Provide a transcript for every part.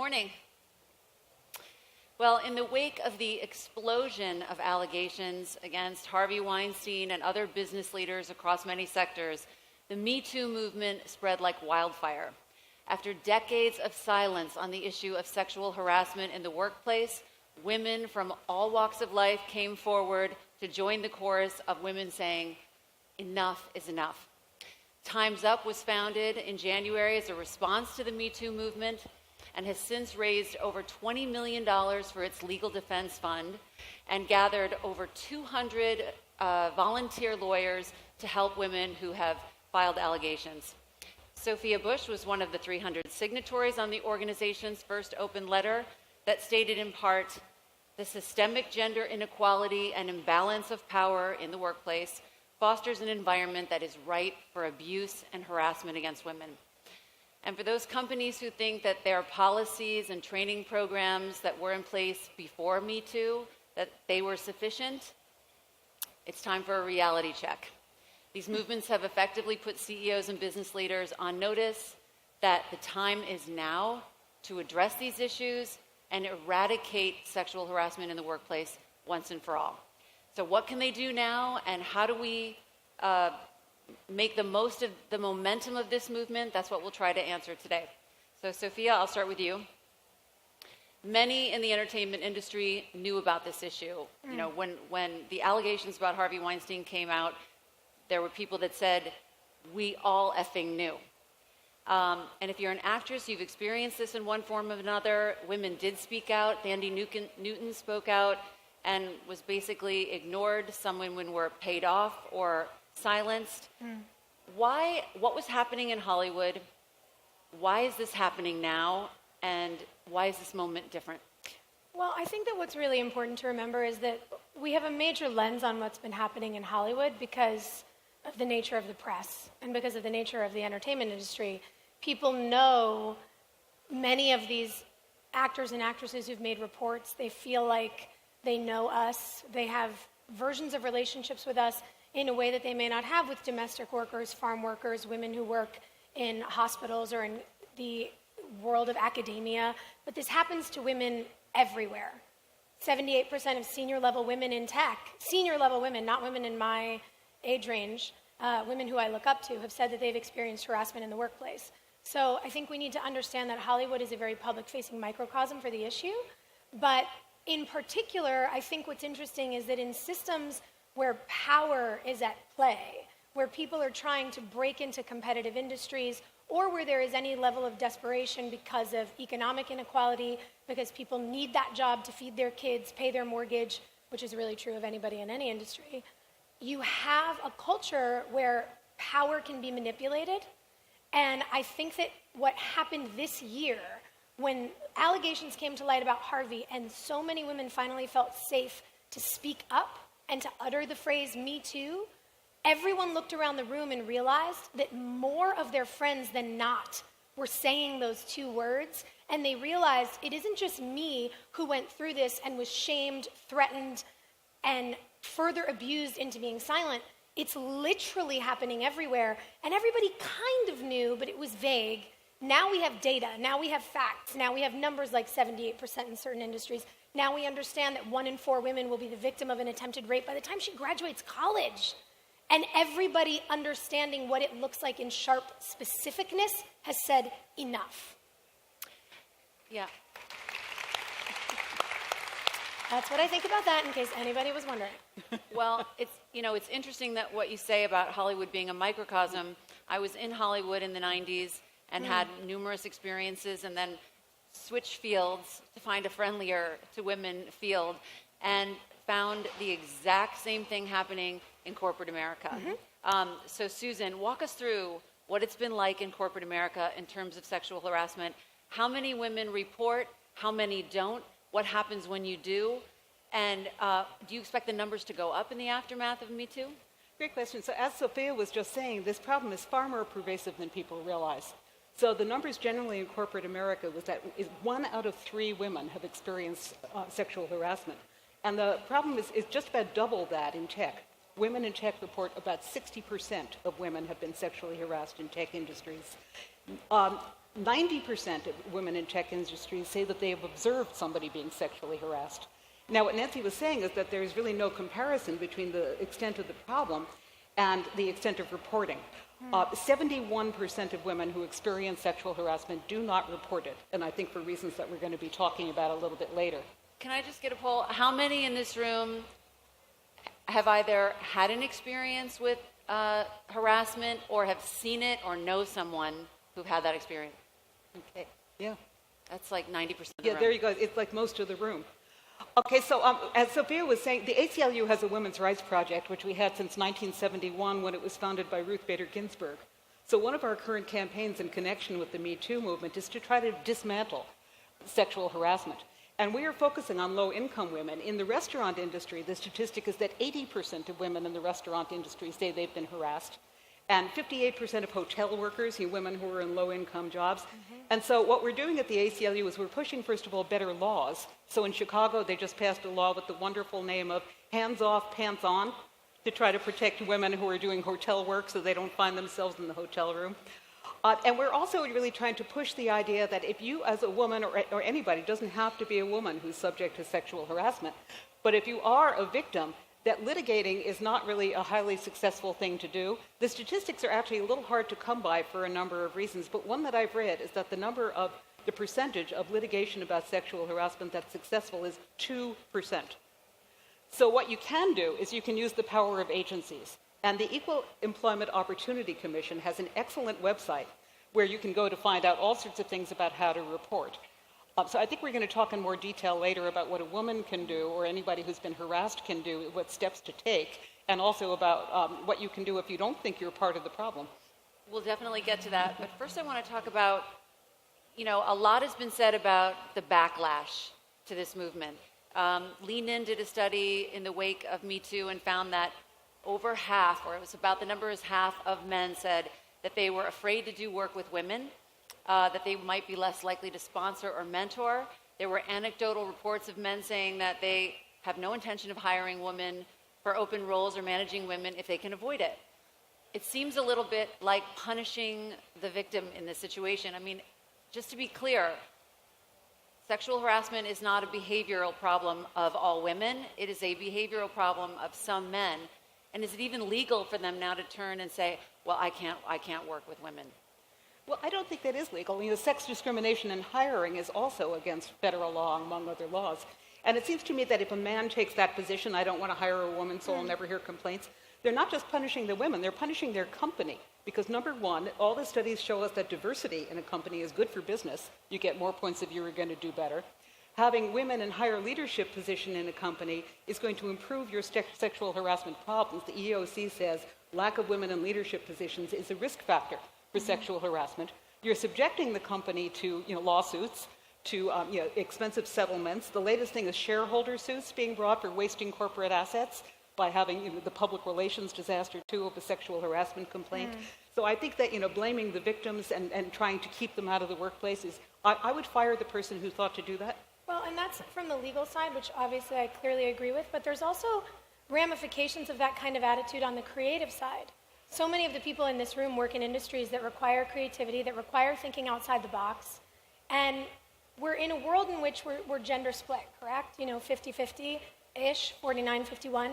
morning. Well, in the wake of the explosion of allegations against Harvey Weinstein and other business leaders across many sectors, the Me Too movement spread like wildfire. After decades of silence on the issue of sexual harassment in the workplace, women from all walks of life came forward to join the chorus of women saying, "Enough is enough." Time's Up was founded in January as a response to the Me Too movement and has since raised over $20 million for its legal defense fund and gathered over 200 volunteer lawyers to help women who have filed allegations. Sophia Bush was one of the 300 signatories on the organization's first open letter that stated in part, "The systemic gender inequality and imbalance of power in the workplace fosters an environment that is ripe for abuse and harassment against women." And for those companies who think that their policies and training programs that were in place before Me Too, that they were sufficient, it's time for a reality check. These movements have effectively put CEOs and business leaders on notice that the time is now to address these issues and eradicate sexual harassment in the workplace once and for all. So what can they do now, and how do we make the most of the momentum of this movement? That's what we'll try to answer today. So Sophia, I'll start with you. Many in the entertainment industry knew about this issue. You know, when the allegations about Harvey Weinstein came out, there were people that said, "We all effing knew." And if you're an actress, you've experienced this in one form or another. Women did speak out. Thandie Newton spoke out and was basically ignored. Some women were paid off or silenced. What was happening in Hollywood? Why is this happening now? And why is this moment different? Well, I think that what's really important to remember is that we have a major lens on what's been happening in Hollywood because of the nature of the press and because of the nature of the entertainment industry. People know many of these actors and actresses who've made reports. They feel like they know us. They have versions of relationships with us in a way that they may not have with domestic workers, farm workers, women who work in hospitals or in the world of academia. But this happens to women everywhere. 78% of senior-level women in tech, senior-level women, not women in my age range, women who I look up to, have said that they've experienced harassment in the workplace. So I think we need to understand that Hollywood is a very public-facing microcosm for the issue. But in particular, I think what's interesting is that in systems where power is at play, where people are trying to break into competitive industries, or where there is any level of desperation because of economic inequality, because people need that job to feed their kids, pay their mortgage, which is really true of anybody in any industry, you have a culture where power can be manipulated. And I think that what happened this year, when allegations came to light about Harvey and so many women finally felt safe to speak up and to utter the phrase "Me Too," everyone looked around the room and realized that more of their friends than not were saying those two words, and they realized it isn't just me who went through this and was shamed, threatened, and further abused into being silent. It's literally happening everywhere, and everybody kind of knew, but it was vague. Now we have data, now we have facts, now we have numbers like 78% in certain industries. Now we understand that 1 in 4 women will be the victim of an attempted rape by the time she graduates college. And everybody understanding what it looks like in sharp specificness has said enough. Yeah. That's what I think about that, in case anybody was wondering. Well, it's interesting that what you say about Hollywood being a microcosm. I was in Hollywood in the 90s and had numerous experiences, and then switched fields to find a friendlier to women field, and found the exact same thing happening in corporate America. So Susan, walk us through what it's been like in corporate America in terms of sexual harassment. How many women report? How many don't? What happens when you do? And do you expect the numbers to go up in the aftermath of Me Too? Great question. So as Sophia was just saying, this problem is far more pervasive than people realize. So the numbers generally in corporate America was that 1 out of 3 women have experienced sexual harassment. And the problem is just about double that in tech. Women in tech report about 60% of women have been sexually harassed in tech industries. 90% of women in tech industries say that they have observed somebody being sexually harassed. Now, what Nancy was saying is that there's really no comparison between the extent of the problem and the extent of reporting. 71% of women who experience sexual harassment do not report it, and I think for reasons that we're going to be talking about a little bit later. Can I just get a poll? How many in this room have either had an experience with harassment or have seen it or know someone who've had that experience? Okay, yeah. That's like 90% of the room. Yeah, there you go. It's like most of the room. Okay, so as Sophia was saying, the ACLU has a women's rights project, which we had since 1971 when it was founded by Ruth Bader Ginsburg. So one of our current campaigns in connection with the Me Too movement is to try to dismantle sexual harassment. And we are focusing on low-income women. In the restaurant industry, the statistic is that 80% of women in the restaurant industry say they've been harassed. And 58% of hotel workers, women who are in low-income jobs. And so what we're doing at the ACLU is we're pushing, first of all, better laws. So in Chicago, they just passed a law with the wonderful name of hands off, pants on, to try to protect women who are doing hotel work so they don't find themselves in the hotel room. And we're also really trying to push the idea that if you, as a woman, or anybody, doesn't have to be a woman who's subject to sexual harassment, but if you are a victim, that litigating is not really a highly successful thing to do. The statistics are actually a little hard to come by for a number of reasons, but one that I've read is that the percentage of litigation about sexual harassment that's successful is 2%. So what you can do is you can use the power of agencies. And the Equal Employment Opportunity Commission has an excellent website where you can go to find out all sorts of things about how to report. So I think we're going to talk in more detail later about what a woman can do or anybody who's been harassed can do, what steps to take, and also about what you can do if you don't think you're part of the problem. We'll definitely get to that. But first I want to talk about, a lot has been said about the backlash to this movement. Lean In did a study in the wake of Me Too and found that over half, or it was about the number is half of men said that they were afraid to do work with women, that they might be less likely to sponsor or mentor. There were anecdotal reports of men saying that they have no intention of hiring women for open roles or managing women if they can avoid it. It seems a little bit like punishing the victim in this situation. I mean, just to be clear, sexual harassment is not a behavioral problem of all women. It is a behavioral problem of some men. And is it even legal for them now to turn and say, well, I can't work with women? Well, I don't think that is legal. Sex discrimination in hiring is also against federal law, among other laws. And it seems to me that if a man takes that position, I don't want to hire a woman, so I'll never hear complaints, they're not just punishing the women, they're punishing their company. Because number one, all the studies show us that diversity in a company is good for business. You get more points of view, you're going to do better. Having women in higher leadership position in a company is going to improve your sexual harassment problems. The EEOC says lack of women in leadership positions is a risk factor for sexual harassment. You're subjecting the company to lawsuits, to expensive settlements. The latest thing is shareholder suits being brought for wasting corporate assets by having the public relations disaster too of a sexual harassment complaint. So I think that blaming the victims and trying to keep them out of the workplace is, I would fire the person who thought to do that. Well, and that's from the legal side, which obviously I clearly agree with, but there's also ramifications of that kind of attitude on the creative side. So many of the people in this room work in industries that require creativity, that require thinking outside the box, and we're in a world in which we're gender split, correct? 50-50-ish, 49-51.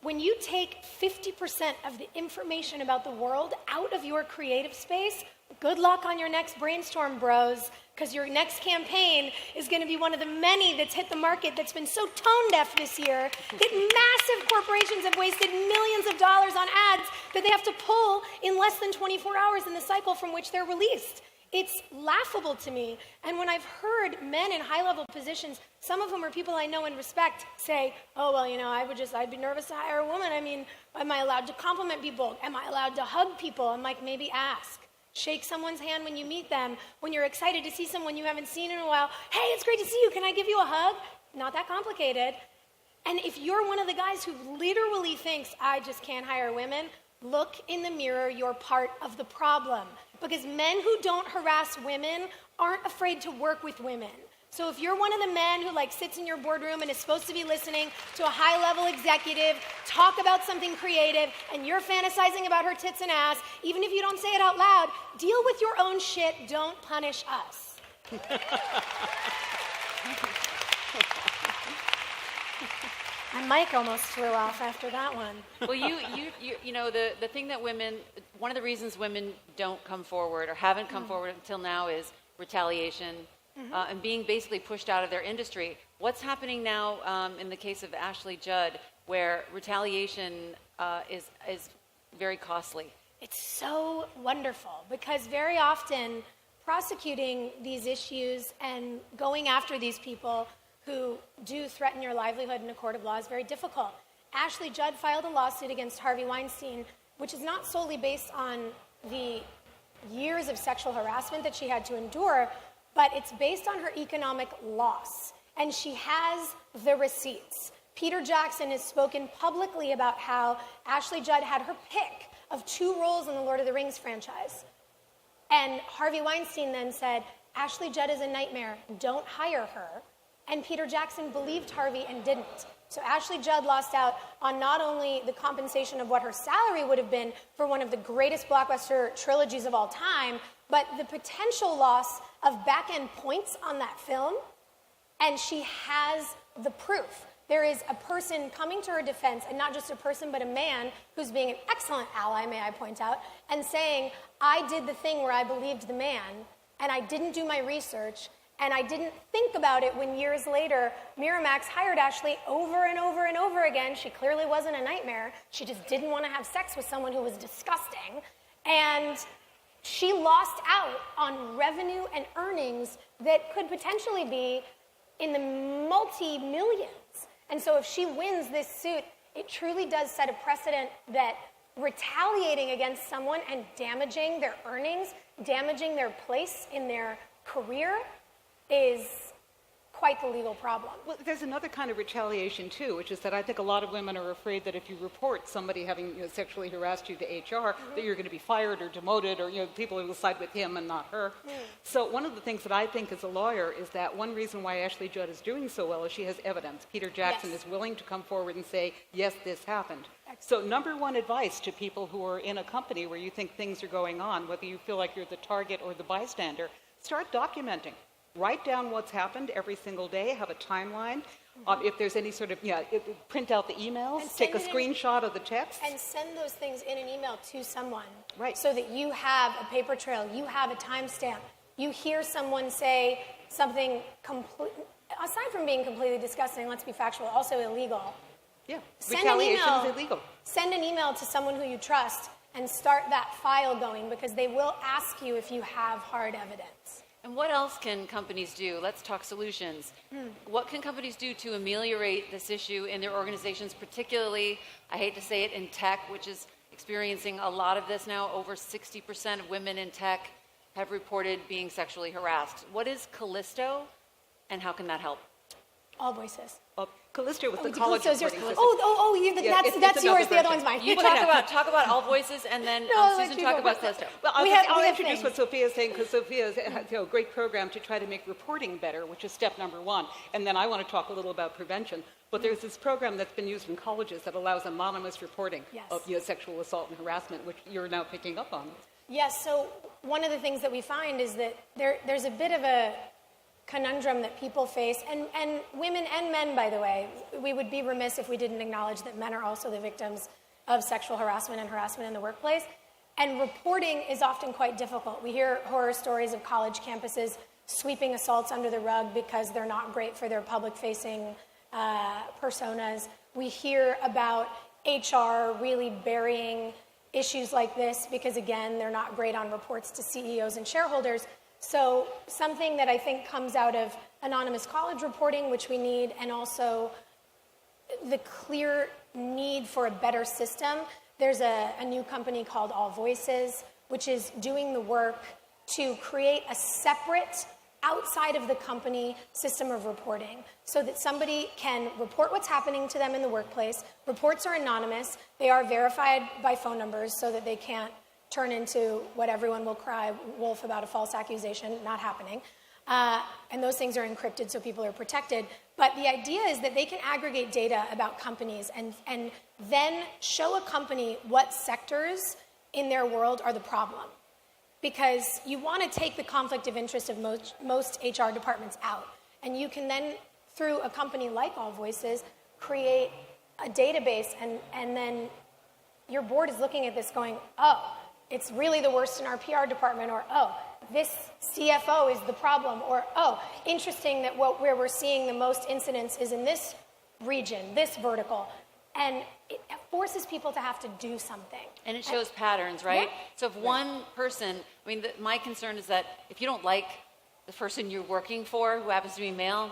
When you take 50% of the information about the world out of your creative space, good luck on your next brainstorm, bros, because your next campaign is going to be one of the many that's hit the market that's been so tone-deaf this year that massive corporations have wasted millions of dollars on ads that they have to pull in less than 24 hours in the cycle from which they're released. It's laughable to me. And when I've heard men in high-level positions, some of whom are people I know and respect, say, oh, well, I'd be nervous to hire a woman. I mean, am I allowed to compliment people? Am I allowed to hug people? I'm like, maybe ask. Shake someone's hand when you meet them. When you're excited to see someone you haven't seen in a while, hey, it's great to see you. Can I give you a hug? Not that complicated. And if you're one of the guys who literally thinks, I just can't hire women, look in the mirror, you're part of the problem. Because men who don't harass women aren't afraid to work with women. So if you're one of the men who like sits in your boardroom and is supposed to be listening to a high-level executive talk about something creative and you're fantasizing about her tits and ass, even if you don't say it out loud, deal with your own shit. Don't punish us. My mic almost flew off after that one. Well, you know, the thing that one of the reasons women don't come forward or haven't come forward until now is retaliation and being basically pushed out of their industry. What's happening now in the case of Ashley Judd, where retaliation is very costly? It's so wonderful because very often prosecuting these issues and going after these people who do threaten your livelihood in a court of law is very difficult. Ashley Judd filed a lawsuit against Harvey Weinstein, which is not solely based on the years of sexual harassment that she had to endure, but it's based on her economic loss. And she has the receipts. Peter Jackson has spoken publicly about how Ashley Judd had her pick of 2 roles in the Lord of the Rings franchise. And Harvey Weinstein then said, Ashley Judd is a nightmare, don't hire her. And Peter Jackson believed Harvey and didn't. So Ashley Judd lost out on not only the compensation of what her salary would have been for one of the greatest blockbuster trilogies of all time, but the potential loss of back-end points on that film. And she has the proof. There is a person coming to her defense, and not just a person, but a man who's being an excellent ally, may I point out, and saying, I did the thing where I believed the man, and I didn't do my research, and I didn't think about it when years later, Miramax hired Ashley over and over and over again. She clearly wasn't a nightmare. She just didn't want to have sex with someone who was disgusting. And she lost out on revenue and earnings that could potentially be in the multi-millions. And so if she wins this suit, it truly does set a precedent that retaliating against someone and damaging their earnings, damaging their place in their career, is quite the legal problem. Well, there's another kind of retaliation, too, which is that I think a lot of women are afraid that if you report somebody having sexually harassed you to HR, that you're going to be fired or demoted, or people will side with him and not her. So one of the things that I think as a lawyer is that one reason why Ashley Judd is doing so well is she has evidence. Peter Jackson is willing to come forward and say, yes, this happened. So number one advice to people who are in a company where you think things are going on, whether you feel like you're the target or the bystander, start documenting. Write down what's happened every single day, have a timeline. If there's any sort of, print out the emails, take a screenshot of the text. And send those things in an email to someone. Right. So that you have a paper trail, you have a timestamp. You hear someone say something aside from being completely disgusting, let's be factual, also illegal. Yeah, retaliation is illegal. Send an email to someone who you trust and start that file going because they will ask you if you have hard evidence. And what else can companies do? Let's talk solutions. What can companies do to ameliorate this issue in their organizations, particularly, I hate to say it, in tech, which is experiencing a lot of this now? Over 60% of women in tech have reported being sexually harassed. What is Callisto, and how can that help? All voices. Callisto was the college reporting system. That's yours. The other one's mine. You talk about All Voices, and then Susan talk about Callisto. Well, I'll introduce what Sophia is saying, because Sophia has a great program to try to make reporting better, which is step number one. And then I want to talk a little about prevention. But there's this program that's been used in colleges that allows anonymous reporting of sexual assault and harassment, which you're now picking up on. Yes. So one of the things that we find is that there's a bit of a conundrum that people face, and women and men, by the way. We would be remiss if we didn't acknowledge that men are also the victims of sexual harassment and harassment in the workplace. And reporting is often quite difficult. We hear horror stories of college campuses sweeping assaults under the rug because they're not great for their public-facing personas. We hear about HR really burying issues like this because, again, they're not great on reports to CEOs and shareholders. So something that I think comes out of anonymous college reporting, which we need, and also the clear need for a better system. There's a new company called All Voices, which is doing the work to create a separate, outside of the company system of reporting so that somebody can report what's happening to them in the workplace. Reports are anonymous. They are verified by phone numbers so that they can't turn into what everyone will cry wolf about, a false accusation, not happening. And those things are encrypted so people are protected. But the idea is that they can aggregate data about companies and then show a company what sectors in their world are the problem. Because you want to take the conflict of interest of most HR departments out. And you can then, through a company like All Voices, create a database, and then your board is looking at this going, oh, it's really the worst in our PR department, or oh, this CFO is the problem, or oh, interesting that where we're seeing the most incidents is in this region, this vertical. And it forces people to have to do something. And it shows patterns, right? Yeah. So if one person, my concern is that if you don't like the person you're working for, who happens to be male,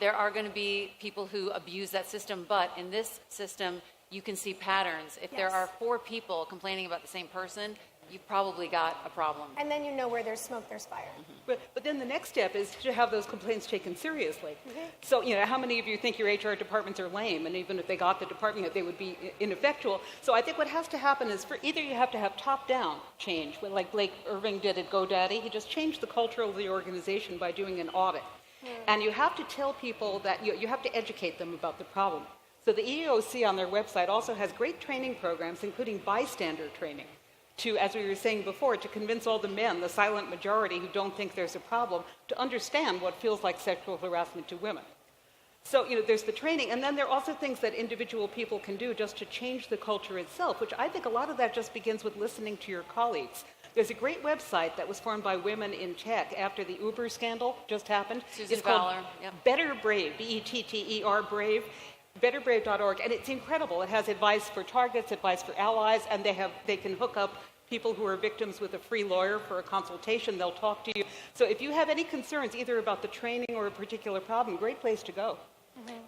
there are going to be people who abuse that system. But in this system, you can see patterns. If there are 4 people complaining about the same person, you've probably got a problem. And then you know where there's smoke, there's fire. But then the next step is to have those complaints taken seriously. So, how many of you think your HR departments are lame? And even if they got the department, they would be ineffectual. So I think what has to happen is either you have to have top-down change, like Blake Irving did at GoDaddy. He just changed the culture of the organization by doing an audit. And you have to tell people that you have to educate them about the problem. So the EEOC on their website also has great training programs, including bystander training, to, as we were saying before, to convince all the men, the silent majority who don't think there's a problem, to understand what feels like sexual harassment to women. So, there's the training, and then there are also things that individual people can do just to change the culture itself, which I think a lot of that just begins with listening to your colleagues. There's a great website that was formed by women in tech after the Uber scandal just happened. Susan Fowler. Yep. Better Brave, BETTER Brave, betterbrave.org, and it's incredible. It has advice for targets, advice for allies, and they can hook up people who are victims with a free lawyer for a consultation. They'll talk to you. So if you have any concerns either about the training or a particular problem, great place to go.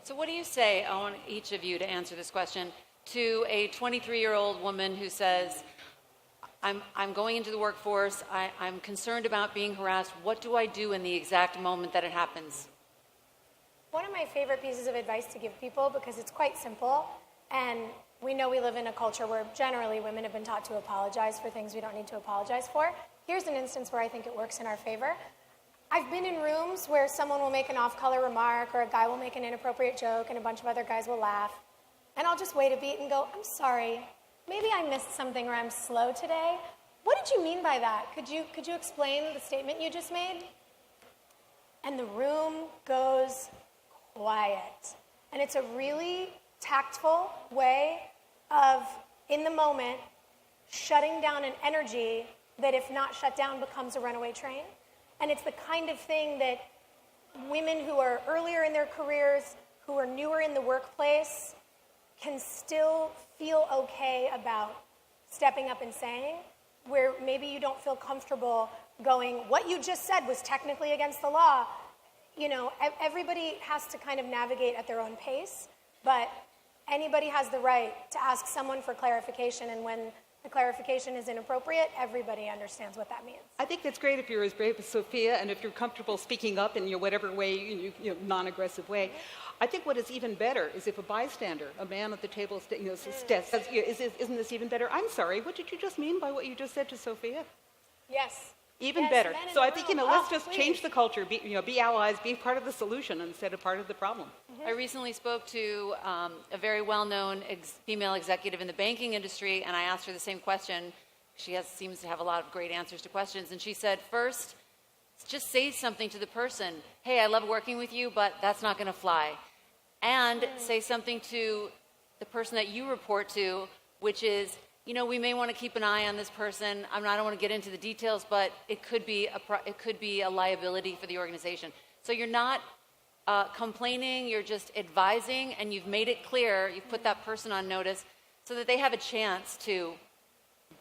So what do you say, I want each of you to answer this question, to a 23-year-old woman who says, I'm going into the workforce, I'm concerned about being harassed, what do I do in the exact moment that it happens? One of my favorite pieces of advice to give people, because it's quite simple, and we know we live in a culture where generally women have been taught to apologize for things we don't need to apologize for. Here's an instance where I think it works in our favor. I've been in rooms where someone will make an off-color remark or a guy will make an inappropriate joke and a bunch of other guys will laugh. And I'll just wait a beat and go, I'm sorry, maybe I missed something or I'm slow today. What did you mean by that? Could you explain the statement you just made? And the room goes quiet. And it's a really tactful way of, in the moment, shutting down an energy that, if not shut down, becomes a runaway train. And it's the kind of thing that women who are earlier in their careers, who are newer in the workplace, can still feel okay about stepping up and saying, where maybe you don't feel comfortable going, what you just said was technically against the law. Everybody has to kind of navigate at their own pace, but anybody has the right to ask someone for clarification, and when the clarification is inappropriate, everybody understands what that means. I think that's great if you're as brave as Sophia and if you're comfortable speaking up in whatever way, non-aggressive way. I think what is even better is if a bystander, a man at the table, says, isn't this even better? I'm sorry, what did you just mean by what you just said to Sophia? Yes. Even better. So I think, let's just change the culture, be allies, be part of the solution instead of part of the problem. I recently spoke to a very well-known female executive in the banking industry, and I asked her the same question. She seems to have a lot of great answers to questions. And she said, first, just say something to the person. Hey, I love working with you, but that's not going to fly. And say something to the person that you report to, which is, we may want to keep an eye on this person. I don't want to get into the details, but it could be a liability for the organization. So you're not complaining, you're just advising, and you've made it clear, you've put that person on notice so that they have a chance to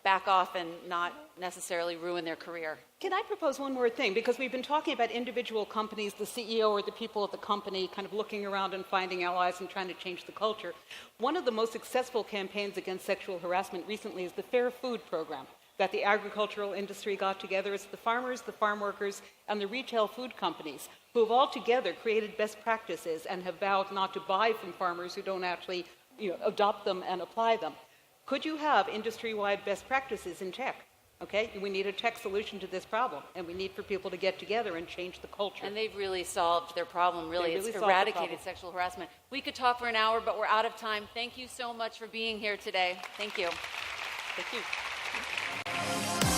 back off and not necessarily ruin their career. Can I propose one more thing? Because we've been talking about individual companies, the CEO or the people at the company kind of looking around and finding allies and trying to change the culture. One of the most successful campaigns against sexual harassment recently is the Fair Food Program that the agricultural industry got together. It's the farmers, the farm workers, and the retail food companies who have all together created best practices and have vowed not to buy from farmers who don't actually adopt them and apply them. Could you have industry-wide best practices in tech? Okay? We need a tech solution to this problem, and we need for people to get together and change the culture. And they've really solved their problem, really. They really It's solved the eradicated problem. sexual harassment. We could talk for an hour, but we're out of time. Thank you so much for being here today. Thank you. Thank you.